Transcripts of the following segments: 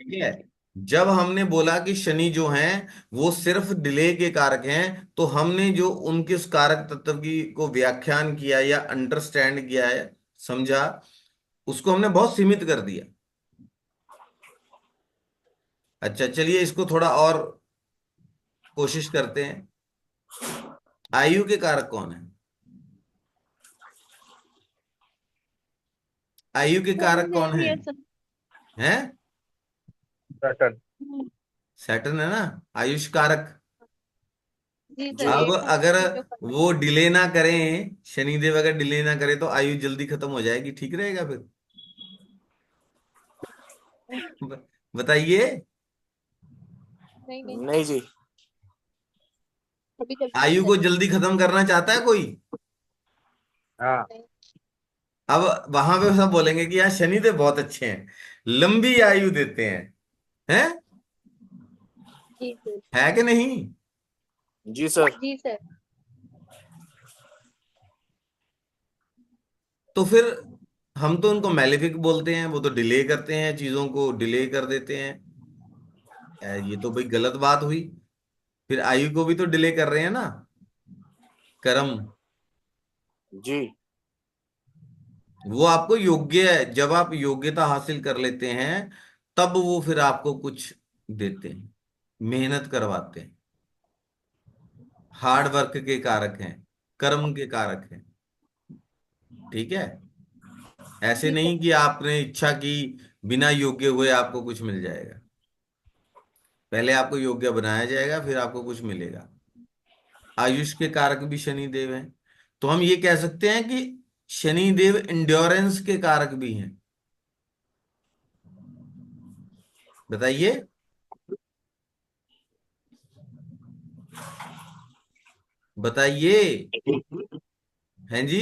ठीक है। जब हमने बोला कि शनि जो हैं वो सिर्फ डिले के कारक हैं, तो हमने जो उनके उस कारक तत्व की को व्याख्यान किया या अंडरस्टैंड किया है, समझा, उसको हमने बहुत सीमित कर दिया। अच्छा चलिए इसको थोड़ा और कोशिश करते हैं। आयु के कारक कौन है? आयु के सर कारक मुझे कौन भी है? ऐसा। हैं? सैटर्न। सैटर्न है ना आयुष कारक। जी सर, जी। अब एट हाउस अगर में जो करना वो डिले ना करें, शनिदेव अगर डिले ना करे तो आयु जल्दी खत्म हो जाएगी, ठीक रहेगा फिर? है। बताइए। नहीं नहीं, नहीं जी। अभी जल्दी नहीं आयु को करेंगे। जल्दी खत्म करना चाहता है कोई? हाँ। नहीं। अब वहां पे सब बोलेंगे कि यार शनिदेव बहुत अच्छे हैं, लंबी आयु देते हैं, हैं? जी सर। है कि नहीं? जी सर। जी सर। तो फिर हम तो उनको मैलेफिक बोलते हैं, वो तो डिले करते हैं, चीजों को डिले कर देते हैं। ये तो भाई गलत बात हुई। फिर आयु को भी तो डिले कर रहे हैं ना, कर्म। जी। वो आपको योग्य है, जब आप योग्यता हासिल कर लेते हैं तब वो फिर आपको कुछ देते हैं, मेहनत करवाते हैं। हार्ड वर्क के कारक हैं, कर्म के कारक हैं। ठीक है। ऐसे जी सर। नहीं कि आपने इच्छा की, बिना योग्य हुए आपको कुछ मिल जाएगा। पहले आपको योग्य बनाया जाएगा फिर आपको कुछ मिलेगा। आयुष के कारक भी शनिदेव हैं। तो हम ये कह सकते हैं कि शनिदेव इंड्योरेंस के कारक भी हैं। बताइए। बताइए। हैं जी?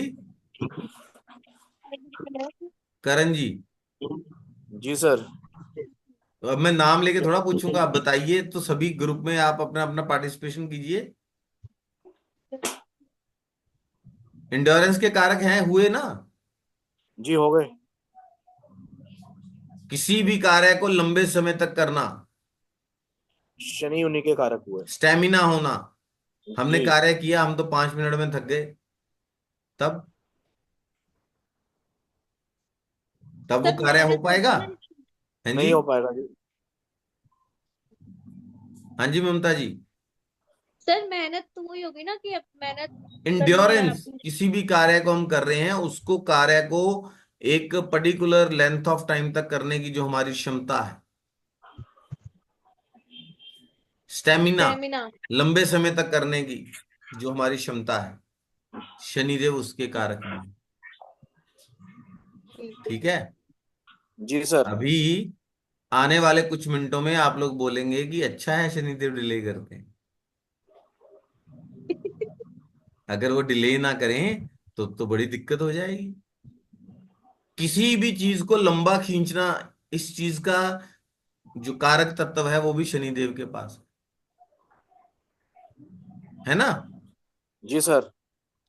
करण जी। जी सर। तो अब मैं नाम लेके थोड़ा पूछूंगा, आप बताइए, तो सभी ग्रुप में आप अपना अपना पार्टिसिपेशन कीजिए। इंड्योरेंस के कारक हैं, हुए ना? जी हो गए। किसी भी कार्य को लंबे समय तक करना, शनि उन्हीं के कारक हुए। स्टेमिना होना। हमने जी। कार्य किया, हम तो 5 मिनट में थक गए, तब तब वो सर कार्य हो मेहनत पाएगा? होगी ना। हैं जी? नहीं हो पाएगा जी। हाँ जी ममता जी। सर मेहनत तो वही होगी ना कि अब मेहनत करनी है इंड्योरेंस, अपनी। किसी भी कार्य को हम कर रहे हैं, उसको कार्य को एक पर्टिकुलर लेंथ ऑफ टाइम तक करने की जो हमारी क्षमता है, स्टेमिना, स्टेमिना। लंबे समय तक करने की जो हमारी क्षमता है, शनिदेव उसके कारक भी हैं। ठीक है। जी सर। अभी आने वाले कुछ मिनटों में आप लोग बोलेंगे कि अच्छा है शनिदेव डिले करते हैं। अगर वो डिले ना करें तो बड़ी दिक्कत हो जाएगी। किसी भी चीज को लंबा खींचना, इस चीज का जो कारक तत्व है वो भी शनिदेव के पास है ना? जी सर।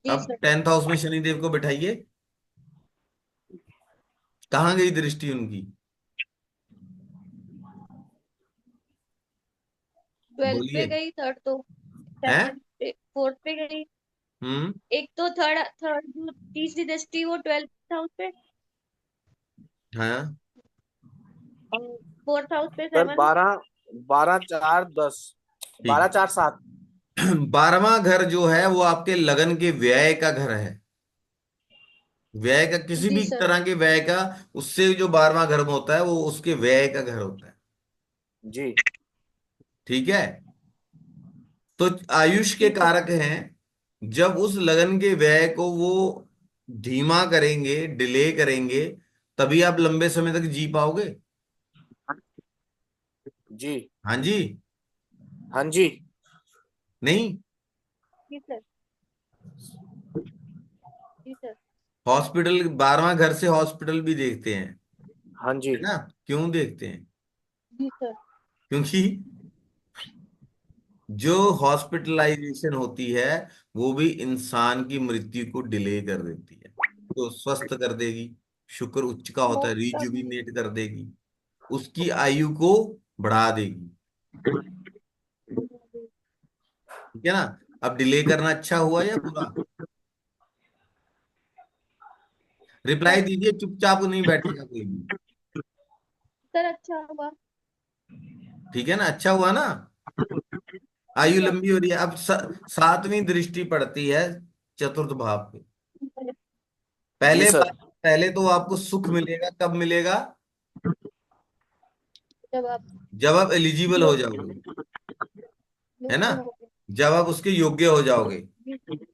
जी अब सर। 10th हाउस में शनिदेव को बैठाइए, कहाँ गई दृष्टि उनकी? 12th पे बोलिए। गई, थर्ड तो है? सेकंड पे, फोर्थ पे गई। हम्म। एक तो थर्ड थर्ड तीसरी दृष्टि वो 12th हाउस पे, हाँ। और फोर्थ हाउस पे सर 7। 12, 12 4 10, ठीक। 12 4 7। 12वां घर जो है वो आपके लगन के व्यय का घर है। व्यय का, किसी जी भी सर। तरह के व्यय का, उससे जो 12वां घर में होता है वो उसके व्यय का घर होता है। जी। ठीक है। तो आयुष के जी सर। कारक हैं, जब उस लगन के व्यय को वो धीमा करेंगे, डिले करेंगे, तभी आप लंबे समय तक जी पाओगे। जी। हाँ जी। हाँ जी। नहीं? जी सर। जी सर। हॉस्पिटल, 12वां घर से हॉस्पिटल भी देखते हैं, हाँ जी। है ना? क्यों देखते हैं? जी सर। क्योंकि जो हॉस्पिटलाइजेशन होती है वो भी इंसान की मृत्यु को डिले कर देती है, तो स्वस्थ कर देगी। शुक्र उच्च का होता है, मोस्ट ऑफ। रिजुविनेट कर देगी। उसकी आयु को बढ़ा देगी। ठीक है ना। अब डिले करना अच्छा हुआ या बुरा? रिप्लाई सर दीजिए, चुपचाप नहीं बैठेगा कोई भी। सर अच्छा हुआ। ठीक है ना, अच्छा हुआ ना। जी आयु सर। लंबी हो रही है। अब सातवीं दृष्टि पड़ती है चतुर्थ भाव पे। जी पहले सर। पहले तो आपको सुख मिलेगा, कब मिलेगा? जब आप जब आप एलिजिबल हो योग्य जाओगे, है ना, योग्य हो गए। जब आप उसके योग्य हो जाओगे। जी सर।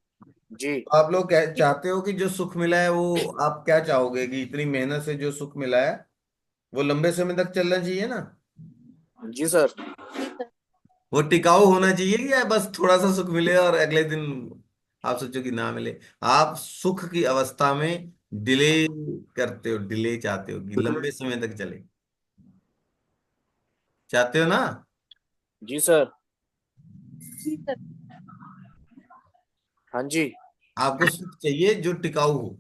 जी। तो आप लोग जी चाहते हो कि जो सुख मिला है वो, आप क्या चाहोगे कि इतनी मेहनत से जो सुख मिला है वो लंबे समय तक चलना चाहिए ना। जी सर। जी सर। वो टिकाऊ होना चाहिए या बस थोड़ा सा सुख मिले और अगले दिन आप सोचो कि ना मिले। आप सुख की अवस्था में डिले करते हो, डिले चाहते हो कि लंबे समय तक चले। चाहते हो ना। जी सर। जी सर। हाँ जी। आपको सुख चाहिए जो टिकाऊ हो।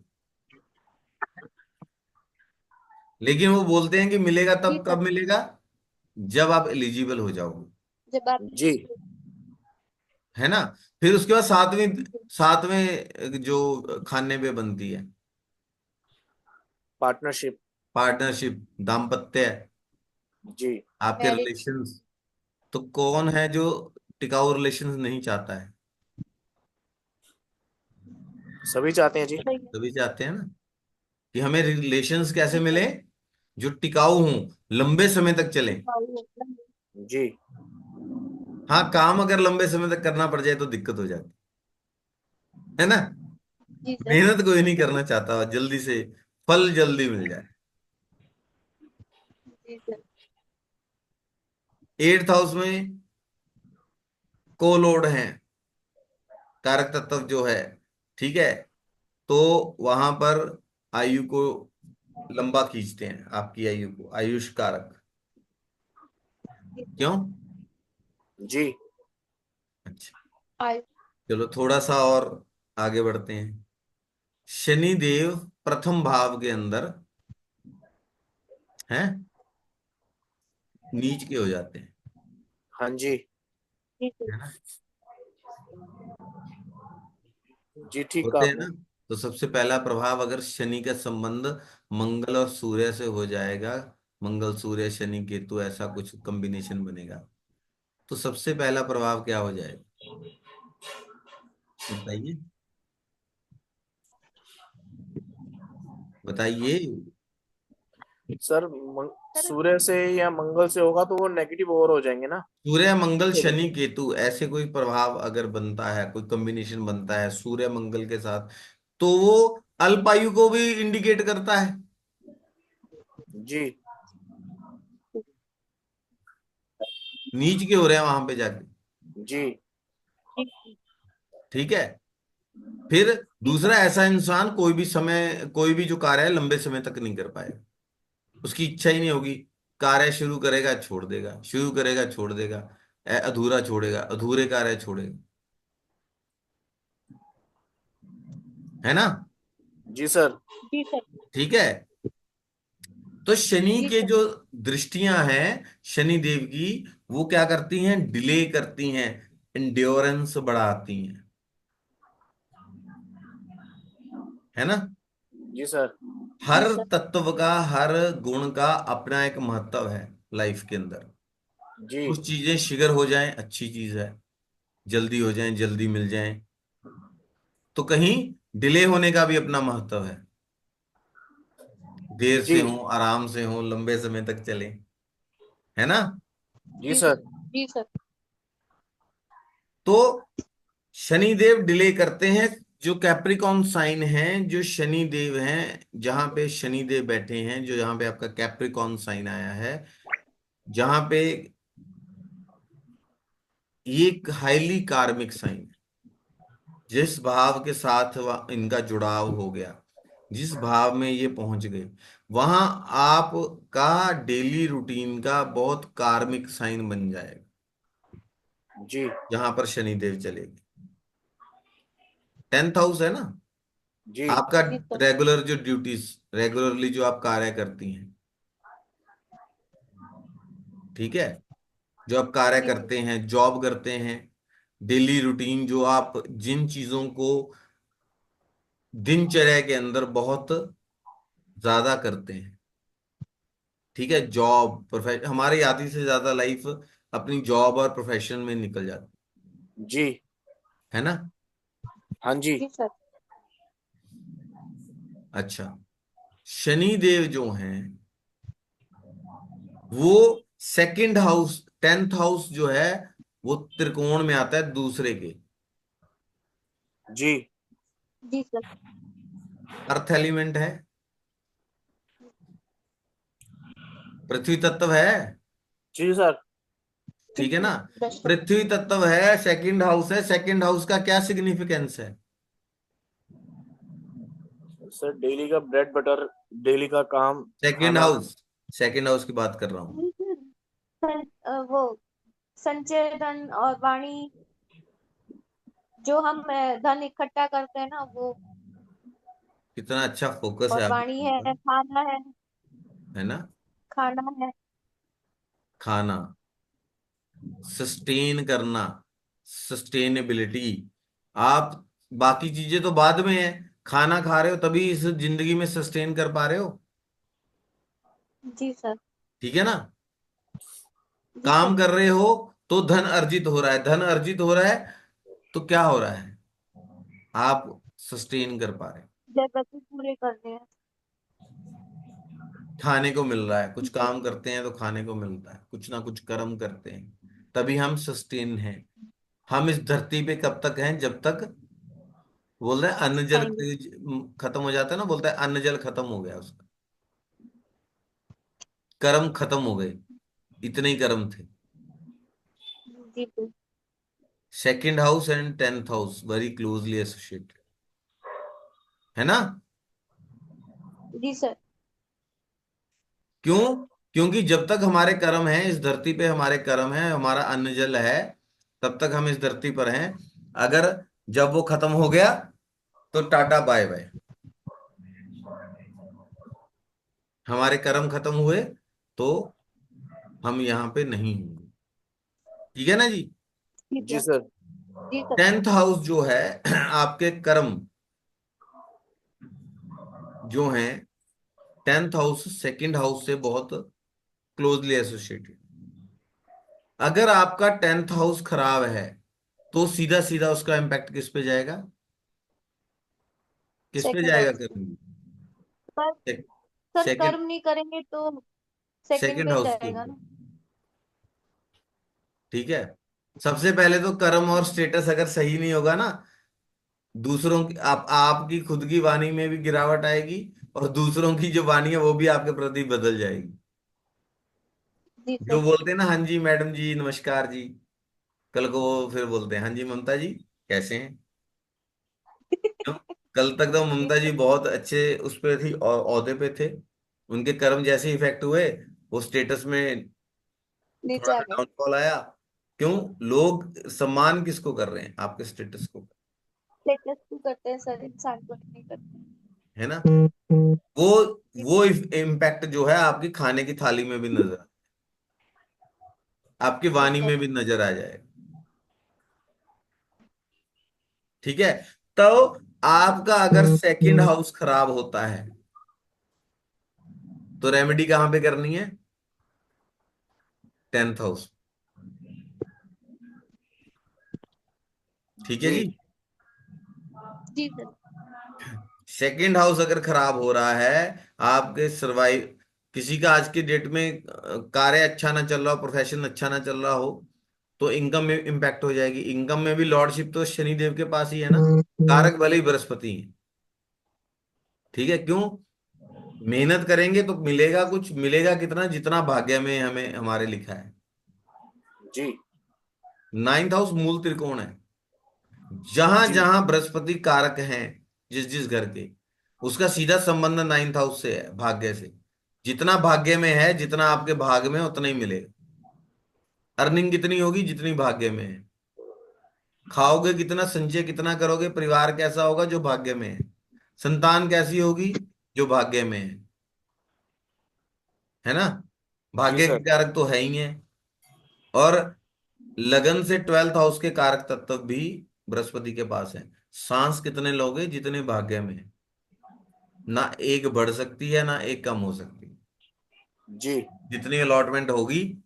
लेकिन वो बोलते हैं कि मिलेगा जी तब, सर। कब मिलेगा? जब आप एलिजिबल हो जाओगे, जब आप जी। है ना। फिर उसके बाद सातवीं सातवें जो खाने पे बनती है, पार्टनरशिप। पार्टनरशिप, दाम्पत्य, जी। आपके मैरिज। रिलेशंस। तो कौन है जो टिकाऊ रिलेशंस नहीं चाहता है? सभी चाहते हैं जी। सही है। सभी चाहते हैं ना कि हमें रिलेशंस कैसे मिले, जो टिकाऊ हों, लंबे समय तक चले। जी। हाँ, काम अगर लंबे समय तक करना पड़ जाए तो दिक्कत हो जाती है ना। जी सर। मेहनत कोई नहीं करना चाहता, जल्दी से फल जल्दी मिल जाए। जी सर। एट्थ हाउस में को लोड है, कारक तत्व जो है। ठीक है। तो वहां पर आयु को लंबा खींचते हैं, आपकी आयु को, आयुष कारक। जी सर। क्यों? जी। अच्छा, आयु। चलो थोड़ा सा और आगे बढ़ते हैं। शनि देव प्रथम भाव के अंदर हैं, नीच के हो जाते हैं, हाँ जी। जी सर। है ना। जी ठीक कहा होते हैं ना। आपने। तो सबसे पहला प्रभाव, अगर शनि का संबंध मंगल और सूर्य से हो जाएगा, मंगल सूर्य शनि केतु ऐसा कुछ कॉम्बिनेशन बनेगा, तो सबसे पहला प्रभाव क्या हो जाएगा? बताइए, बताइए। सर सर सूर्य से या मंगल से होगा तो वो नेगेटिव ओवर हो जाएंगे ना। सूर्य मंगल शनि केतु ऐसे कोई प्रभाव अगर बनता है, कोई कॉम्बिनेशन बनता है सूर्य मंगल के साथ, तो वो अल्पायु को भी इंडिकेट करता है। जी। नीच के हो रहे हैं वहां पे जाके। जी। जी। ठीक है। फिर जी सर। दूसरा, ऐसा इंसान कोई भी समय, कोई भी जो कार्य है लंबे समय तक नहीं कर पाएगा। उसकी इच्छा ही नहीं होगी। कार्य शुरू करेगा छोड़ देगा, शुरू करेगा छोड़ देगा, अधूरा छोड़ेगा, अधूरे कार्य छोड़ेगा, है ना। जी सर। जी सर। ठीक है। तो शनि जी के सर। जो दृष्टियां हैं शनि देव की, वो क्या करती हैं? डिले करती हैं, इंड्योरेंस बढ़ाती हैं, है ना। जी सर। हर जी सर। तत्व का, हर गुण का अपना एक महत्व है लाइफ के अंदर। जी। कुछ चीजें शीघ्र हो जाएं अच्छी चीज है, जल्दी हो जाएं, जल्दी मिल जाएं। तो कहीं डिले होने का भी अपना महत्व है, देर से जी। हो, आराम से हो, लंबे समय तक चले, है ना। जी जी सर। सर। जी सर। तो शनिदेव डिले करते हैं। जो कैप्रिकॉन साइन है, जो शनि देव हैं, जहां पे शनि देव बैठे हैं, जो जहां पे आपका कैप्रिकॉन साइन आया है, जहां पे ये एक हाईली कार्मिक साइन है। जिस भाव के साथ इनका जुड़ाव हो गया, जिस भाव में ये पहुंच गए, वहां आपका डेली रूटीन का बहुत कार्मिक साइन बन जाएगा, जी। जहां पर शनिदेव चलेगी। टेंथ हाउस है ना, जी। आपका जी सर। रेगुलर जो ड्यूटीज, रेगुलरली जो आप कार्य करती हैं, ठीक है, जो आप कार्य जी सर। करते हैं, जॉब करते हैं, डेली रूटीन, जो आप जिन चीजों को दिनचर्या के अंदर बहुत ज्यादा करते हैं, ठीक है, जॉब प्रोफेशन, हमारी आधी से ज्यादा लाइफ अपनी जॉब और प्रोफेशन में निकल जाती जी। है ना। हाँ जी। जी सर। अच्छा, शनि देव जो हैं वो सेकंड हाउस, 10th हाउस जो है वो त्रिकोण में आता है दूसरे के। जी। जी सर। अर्थ एलिमेंट है, पृथ्वी तत्व है, जी सर। जी ठीक है सर। ना। दशक। पृथ्वी तत्व है, सेकंड हाउस है, सेकंड हाउस का क्या सिग्निफिकेंस है? सर डेली का ब्रेड बटर, डेली का काम, सेकंड खाना। हाउस, सेकंड हाउस की बात कर रहा हूं। जी सर। वो संचय धन और वाणी, जो हम धन इकट्ठा करते हैं ना वो। कितना अच्छा फोकस है और वाणी है, आपका, खाना है। है ना। खाना है। खाना, सस्टेन करना, सस्टेनेबिलिटी। आप बाकी चीजें तो बाद में है, खाना खा रहे हो तभी इस जिंदगी में सस्टेन कर पा रहे हो, जी सर। ठीक है ना। जी सर। काम कर रहे हो तो धन अर्जित हो रहा है, धन अर्जित हो रहा है तो क्या हो रहा है, आप सस्टेन कर पा रहे हैं, जरूरतें पूरे करने हैं। खाने को मिल रहा है, कुछ जी। काम करते हैं तो खाने को मिलता है, कुछ ना कुछ कर्म करते हैं तभी हम सस्टेन हैं। हम इस धरती पे कब तक हैं? जब तक, बोल रहे हैं अन्न जल खाएंगे। खत्म हो जाता है ना, बोलता है अन्न जल खत्म हो गया उसका, कर्म खत्म हो गए, इतने ही कर्म थे। जी sir. Second house and 10th house very closely associated, है ना। जी सर। क्यों? क्योंकि जब तक हमारे कर्म हैं इस धरती पे, हमारे कर्म है, हमारा अन्न जल है, तब तक हम इस धरती पर हैं। अगर जब वो खत्म हो गया तो टाटा बाय बाय, हमारे कर्म खत्म हुए तो हम यहाँ पे नहीं होंगे, ठीक है ना जी। जी जी सर। सर। जी सर। 10th हाउस जो है आपके कर्म जो हैं, 10th हाउस सेकंड हाउस से बहुत क्लोजली एसोसिएटेड। अगर आपका 10th हाउस खराब है तो सीधा सीधा उसका इम्पैक्ट किस पे जाएगा? किस पे सेकंड जाएगा हाउस। कर्म? पर सर सेकंड, कर्म नहीं करेंगे तो सेकंड सेकंड पे हाउस के जाएगा ऊपर, ना। ठीक है। सबसे पहले तो कर्म और स्टेटस अगर सही नहीं होगा ना, दूसरों की, आप आपकी खुद की वाणी में भी गिरावट आएगी और दूसरों की जो वाणी है वो भी आपके प्रति बदल जाएगी। जी जो सर। बोलते हैं ना हाँ जी मैडम जी नमस्कार जी, कल को वो फिर बोलते हैं हाँ जी ममता जी कैसे हैं। क्यों? कल तक तो जी ममता जी सर। बहुत अच्छे उस पे थी और ओहदे पे थे, उनके कर्म जैसे इफेक्ट हुए वो स्टेटस में थोड़ा नीचे आ सा गए। डाउनफॉल आया। क्यों? लोग सम्मान किसको कर रहे हैं? आपके स्टेटस को, स्टेटस को करते हैं सर, इंसान को नहीं करते। है ना। वो जी वो इम्पैक्ट जो है आपकी खाने की थाली में भी नजर, आपकी जी वाणी सर। में भी नजर आ जाए, ठीक है। तो आपका अगर सेकंड हाउस खराब होता है तो रेमेडी कहाँ पे करनी है? 10th हाउस, ठीक है जी। जी। जी सर। सेकंड हाउस अगर खराब हो रहा है, आपके सर्वाइव, किसी का आज की डेट में कार्य अच्छा ना चल रहा हो, प्रोफेशन अच्छा ना चल रहा हो, तो इनकम में इम्पैक्ट हो जाएगी। इनकम में भी लॉर्डशिप तो शनि देव के पास ही है ना, कारक भले ही बृहस्पति है, ठीक है। क्यों? मेहनत करेंगे तो मिलेगा, कुछ मिलेगा कितना, जितना भाग्य में हमें हमारे लिखा है। जी। 9th हाउस मूल त्रिकोण है, जहां जी। जहां बृहस्पति कारक हैं, जिस जिस घर के, उसका सीधा संबंध 9th हाउस से है, भाग्य से। जितना भाग्य में है, जितना आपके भाग में है, उतना ही मिलेगा। अर्निंग कितनी होगी? जितनी भाग्य में है। खाओगे कितना, संचय कितना करोगे, परिवार कैसा होगा? जो भाग्य में है। संतान कैसी होगी? जो भाग्य में है ना। जी भाग्य के सर। कारक तो है ही है। और लगन से 12th हाउस के कारक तत्व भी बृहस्पति के पास है। सांस कितने लोगे जितने भाग्य में है, ना एक बढ़ सकती है ना एक कम हो सकती है। जी। जितनी अलॉटमेंट होगी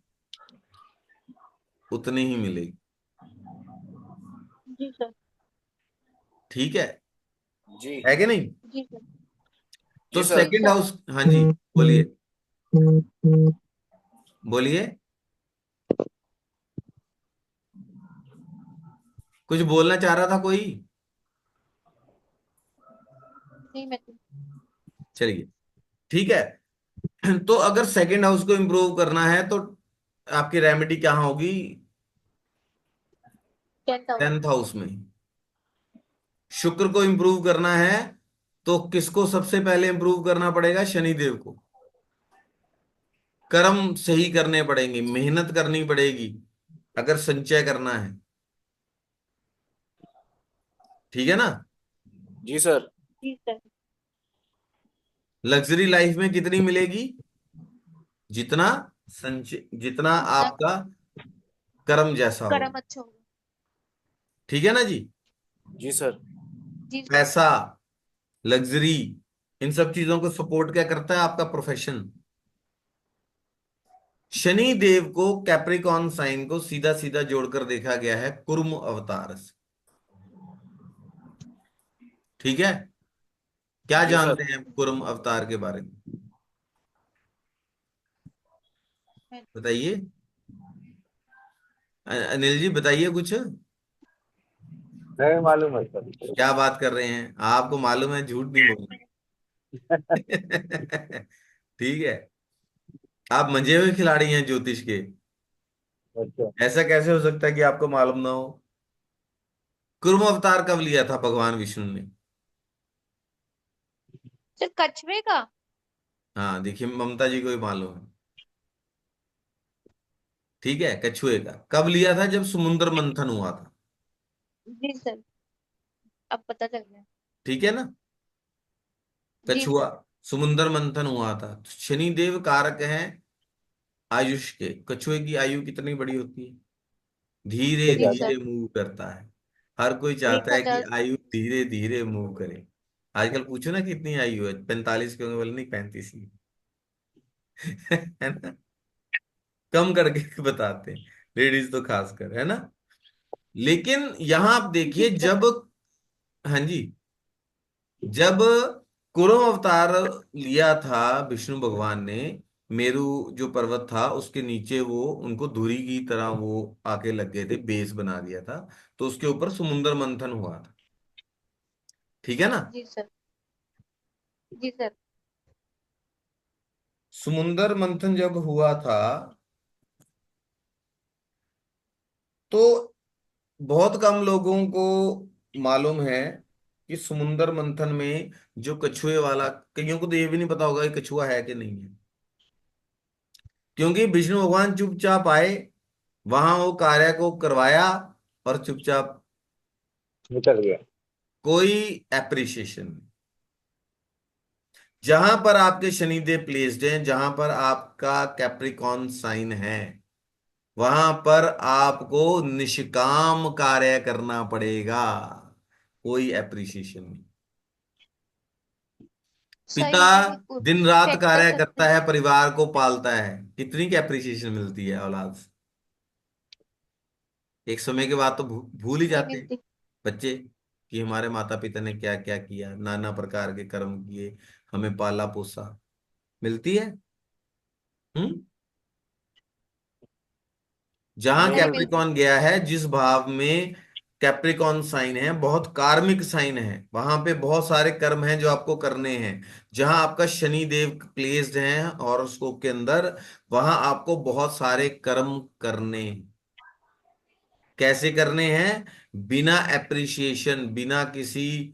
उतनी ही मिलेगी। जी सर। ठीक जी। है कि नहीं? जी सर। तो जी सर। जी सेकंड सर। हाउस, हाँ जी, बोलिए बोलिए, कुछ बोलना चाह रहा था कोई? नहीं मैं चलिए, ठीक है। तो अगर सेकंड हाउस को इंप्रूव करना है तो आपकी रेमेडी क्या होगी? 10,000। 10th हाउस में। शुक्र को इंप्रूव करना है तो किसको सबसे पहले इंप्रूव करना पड़ेगा? शनिदेव को। कर्म सही करने पड़ेंगे, मेहनत करनी पड़ेगी अगर संचय करना है। ठीक है ना? जी सर। जी सर। लग्जरी लाइफ में कितनी मिलेगी? जितना संचय, जितना जितना आपका कर्म जैसा होगा। कर्म अच्छा होगा। ठीक है ना जी? जी सर। जी सर। पैसा, लग्जरी, इन सब चीजों को सपोर्ट क्या करता है? आपका प्रोफेशन। शनि देव को कैप्रिकॉन साइन को सीधा सीधा जोड़कर देखा गया है कुर्म अवतार से। ठीक है? क्या जी सर। जानते हैं कुर्म अवतार के बारे में? मैं- बताइए, अनिल जी बताइए कुछ। नहीं मालूम है सर। क्या बात कर रहे हैं, आपको मालूम है, झूठ नहीं बोलना। ठीक है, आप मंजे हुए खिलाड़ी हैं ज्योतिष के। अच्छा। ऐसा कैसे हो सकता है कि आपको मालूम ना हो? कुर्म अवतार कब लिया था भगवान विष्णु ने? सर कछुए का। हाँ देखिए, ममता जी को ही मालूम है। ठीक है, कछुए का कब लिया था? जब समुद्र मंथन हुआ था। जी सर। अब पता चल गया। ठीक है ना? जी कछुआ, सर। समुद्र मंथन हुआ था। शनिदेव कारक हैं आयुष के। कछुए की आयु कितनी बड़ी होती है? धीरे जी सर। धीरे मूव करता है। हर कोई चाहता है कि 1,000। आयु धीरे धीरे मूव करे। आजकल पूछो ना कितनी आयु है, 45 की होने वाली नहीं, 35 की। है ना? कम करके बताते हैं, लेडीज तो खासकर, है ना? लेकिन यहां आप जी देखिए, सर। जब, हाँ जी, जब कुरम अवतार लिया था विष्णु भगवान ने, मेरु जो पर्वत था उसके नीचे वो उनको धुरी की तरह वो आके लग गए थे, बेस बना दिया था। तो उसके ऊपर समुद्र मंथन हुआ था। ठीक है ना? जी सर। जी सर। समुद्र मंथन जब हुआ था तो बहुत कम लोगों को मालूम है कि समुद्र मंथन में जो कछुए वाला, कईयों को तो ये भी नहीं पता होगा कि कछुआ है कि नहीं है। क्योंकि विष्णु भगवान चुपचाप आए, वहां वो कार्य को करवाया और चुपचाप, निकल गया। कोई एप्रिसिएशन नहीं। जहां पर आपके शनिदेव प्लेस्ड हैं, जहां पर आपका कैप्रिकॉन साइन है, वहां पर आपको निष्काम कार्य करना पड़ेगा। कोई एप्रिसिएशन नहीं। पिता सही है बिल्कुल। दिन रात चेक कर कार्य सकते करता हैं। है, परिवार को पालता है, कितनी की एप्रिसिएशन मिलती है औलाद से? एक समय के बाद तो भूल ही नहीं जाते हैं मिलती। बच्चे कि हमारे माता पिता ने क्या क्या किया, नाना प्रकार के कर्म किए, हमें पाला पोसा। मिलती है? हम्म। जहां नहीं नहीं मिलती। मिलती। कैप्रिकॉन गया है, जिस भाव में कैप्रिकॉन साइन है, बहुत कार्मिक साइन है, वहां पे बहुत सारे कर्म हैं जो आपको करने हैं। जहां आपका शनि देव प्लेस्ड है हॉरोस्कोप के अंदर, वहां आपको बहुत सारे कर्म करने हैं। कैसे करने हैं? बिना एप्रिसिएशन, बिना किसी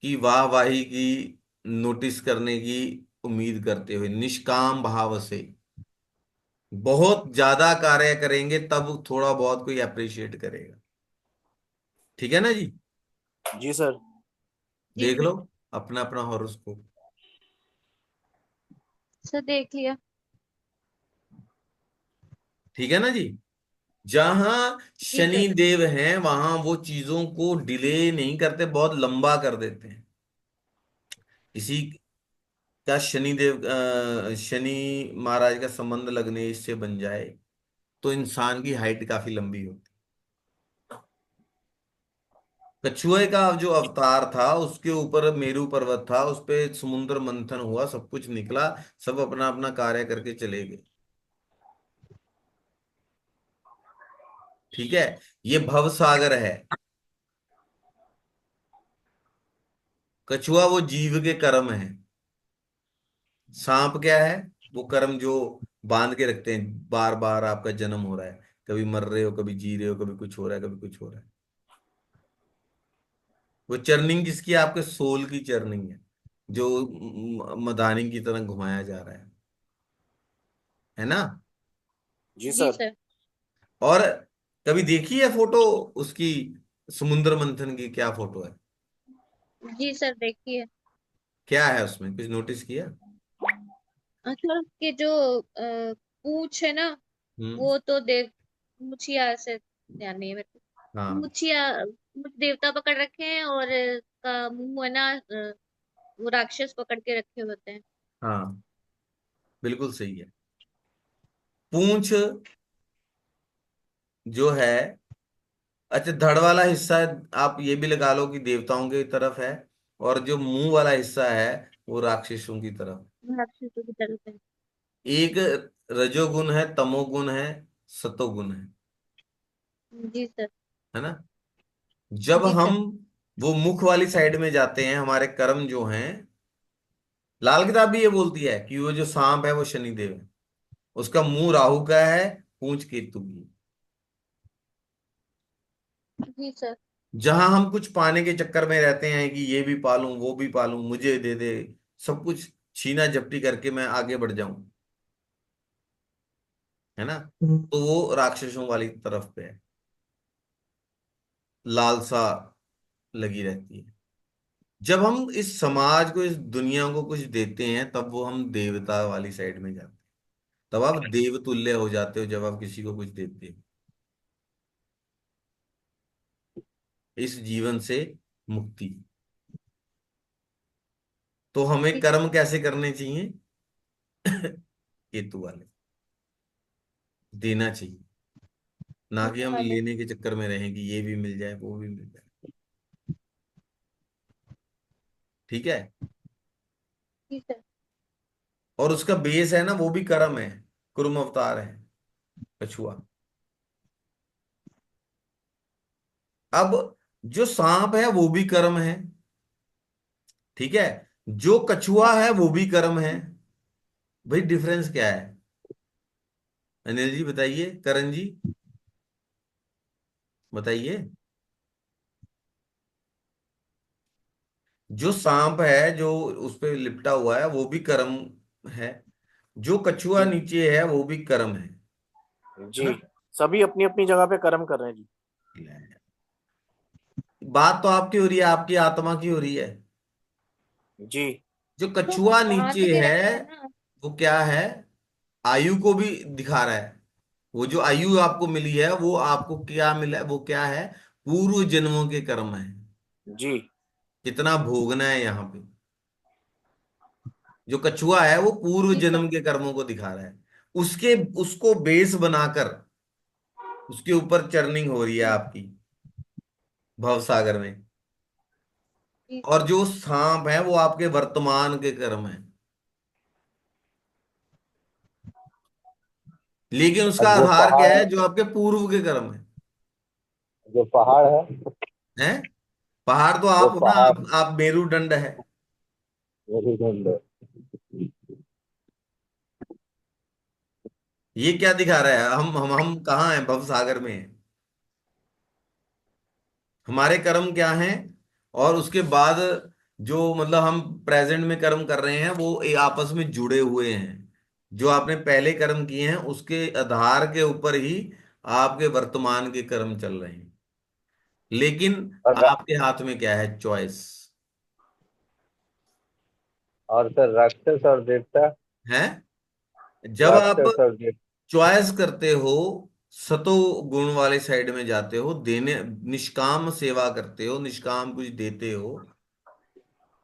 की वाहवाही की, नोटिस करने की उम्मीद करते हुए, निष्काम भाव से। बहुत ज्यादा कार्य करेंगे तब थोड़ा बहुत कोई अप्रिशिएट करेगा। ठीक है ना जी? जी सर। जी देख लो सर। अपना अपना हॉरोस्कोप। सर देख लिया। ठीक है ना जी? जहां जी शनि सर। देव हैं वहां वो चीजों को डिले नहीं करते, बहुत लंबा कर देते हैं। किसी का शनि देव शनि महाराज का संबंध लगने इससे बन जाए तो इंसान की हाइट काफी लंबी होती। कछुए का जो अवतार था उसके ऊपर मेरू पर्वत था, उस पे समुद्र मंथन हुआ, सब कुछ निकला, सब अपना अपना कार्य करके चले गए। ठीक है, ये भव सागर है। कछुआ वो जीव के कर्म है। सांप क्या है? वो कर्म जो बांध के रखते हैं, बार बार आपका जन्म हो रहा है, कभी मर रहे हो, कभी जी रहे हो, कभी कुछ हो रहा है, कभी कुछ हो रहा है। वो चर्निंग किसकी है? आपके सोल की चर्निंग है, जो मदानी की तरह घुमाया जा रहा है ना? जी जी सर। सर। और कभी देखी है फोटो उसकी, समुद्र मंथन की क्या फोटो है? जी सर देखिए। क्या है उसमें, कुछ नोटिस किया? अच्छा, उसके जो पूंछ है ना, हम्म। वो तो देव मुछिया से, ध्यान नहीं है मेरे को। हाँ। मुछिया कुछ देवता पकड़ रखे हैं, और का मुंह है ना, वो राक्षस पकड़ के रखे होते हैं। हाँ, बिल्कुल सही है। पूंछ जो है, अच्छा, धड़ वाला हिस्सा आप ये भी लगा लो कि देवताओं की तरफ है, और जो मुंह वाला हिस्सा है वो राक्षसों की तरफ। राक्षसों की तरफ है। एक रजोगुण है, तमोगुण है, सतोगुण जी सर। है ना? जब जी हम सर। वो मुख वाली साइड में जाते हैं, हमारे कर्म जो हैं, लाल किताब भी ये बोलती है कि वो जो सांप है वो शनिदेव है, उसका मुंह राहु का है, पूंछ केतु की। जी सर। जहां हम कुछ पाने के चक्कर में रहते हैं कि ये भी पालूं वो भी पालूं, मुझे दे दे, सब कुछ छीना झपटी करके मैं आगे बढ़ जाऊं, है ना? तो वो राक्षसों वाली तरफ पे है, लालसा लगी रहती है। जब हम इस समाज को, इस दुनिया को कुछ देते हैं, तब वो हम देवता वाली साइड में जाते हैं। तब आप देवतुल्य हो जाते हो, जब आप किसी को कुछ देते हो इस जीवन से मुक्ति। तो हमें जी सर। कर्म कैसे करने चाहिए? केतु वाले देना चाहिए, ना कि ऊपर हम वाले। लेने के चक्कर में रहें कि ये भी मिल जाए वो भी मिल जाए। ठीक है। जी सर। और उसका बेस है ना, वो भी कर्म है, कुर्म अवतार है कछुआ। अब जो सांप है वो भी कर्म है, ठीक है, जो कछुआ है वो भी कर्म है। भाई डिफरेंस क्या है? अनिल जी बताइए, करण जी बताइए। जो सांप है जो उस पे लिपटा हुआ है वो भी कर्म है, जो कछुआ नीचे है वो भी कर्म है जी, ना? सभी अपनी अपनी जगह पे कर्म कर रहे हैं जी। बात तो आपकी हो रही है, आपकी आत्मा की हो रही है। जी। जो तो कछुआ बांध नीचे के है रखा है ना। वो क्या है? आयु को भी दिखा रहा है। वो जो आयु आपको मिली है वो आपको क्या मिला है, वो क्या है? पूर्व जन्मों के कर्म है। जी। कितना भोगना है यहाँ पे। जो कछुआ है वो पूर्व जी सर। जन्म के कर्मों को दिखा रहा है। उसके उसको बेस बनाकर उसके ऊपर चर्निंग हो रही है आपकी भव सागर में। जी और सर। जो सांप है वो आपके वर्तमान के कर्म है, लेकिन उसका और जो आधार क्या पहाड़ है? जो आपके पूर्व के कर्म है। जो पहाड़ है, हैं? पहाड़ तो जो आप हो ना, पहाड़ आप मेरुदंड है। वही ढूंढ लो। ये क्या दिखा रहा है? हम कहाँ हैं? भव सागर में हैं। हमारे कर्म क्या हैं? और उसके बाद जो मतलब हम प्रेजेंट में कर्म कर रहे हैं वो आपस में जुड़े हुए हैं। जो आपने पहले कर्म किए हैं उसके आधार के ऊपर ही आपके वर्तमान के कर्म चल रहे हैं। लेकिन और आपके हाथ में क्या है? चॉइस और सर राक्षस और देवता, है। जब आप राक्षस और देवता। चॉइस करते हो सतो गुण वाले साइड में जाते हो, देने, निष्काम सेवा करते हो, निष्काम कुछ देते हो,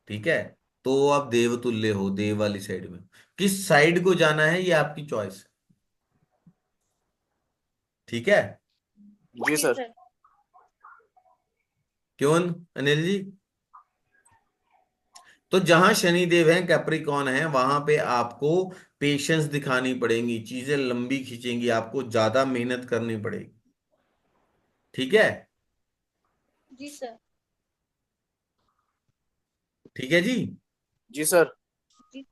ठीक है, तो आप देवतुल्य हो, देव वाली साइड में। किस साइड को जाना है ये आपकी चॉइस है, ठीक है। जी जी सर। सर। क्यों अनिल जी? तो जहां शनि देव है, कैप्रिकॉन है, वहां पे आपको पेशेंस दिखानी पड़ेगी, चीजें लंबी खींचेंगी, आपको ज्यादा मेहनत करनी पड़ेगी, ठीक है। जी सर। ठीक है जी। जी सर। जी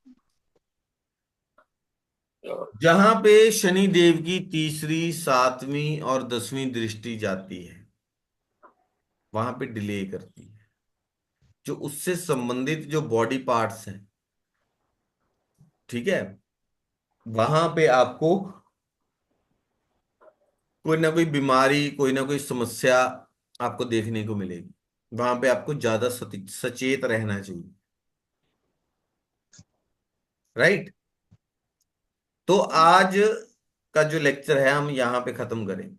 जहां पे शनि देव की तीसरी, सातवीं और 10वीं दृष्टि जाती है, वहां पे डिले करती है, जो उससे संबंधित जो बॉडी पार्ट्स हैं, ठीक है, वहां पे आपको कोई ना कोई बीमारी, कोई ना कोई समस्या आपको देखने को मिलेगी। वहां पे आपको ज्यादा सचेत रहना चाहिए, राइट। तो आज का जो लेक्चर है हम यहाँ पे खत्म करें।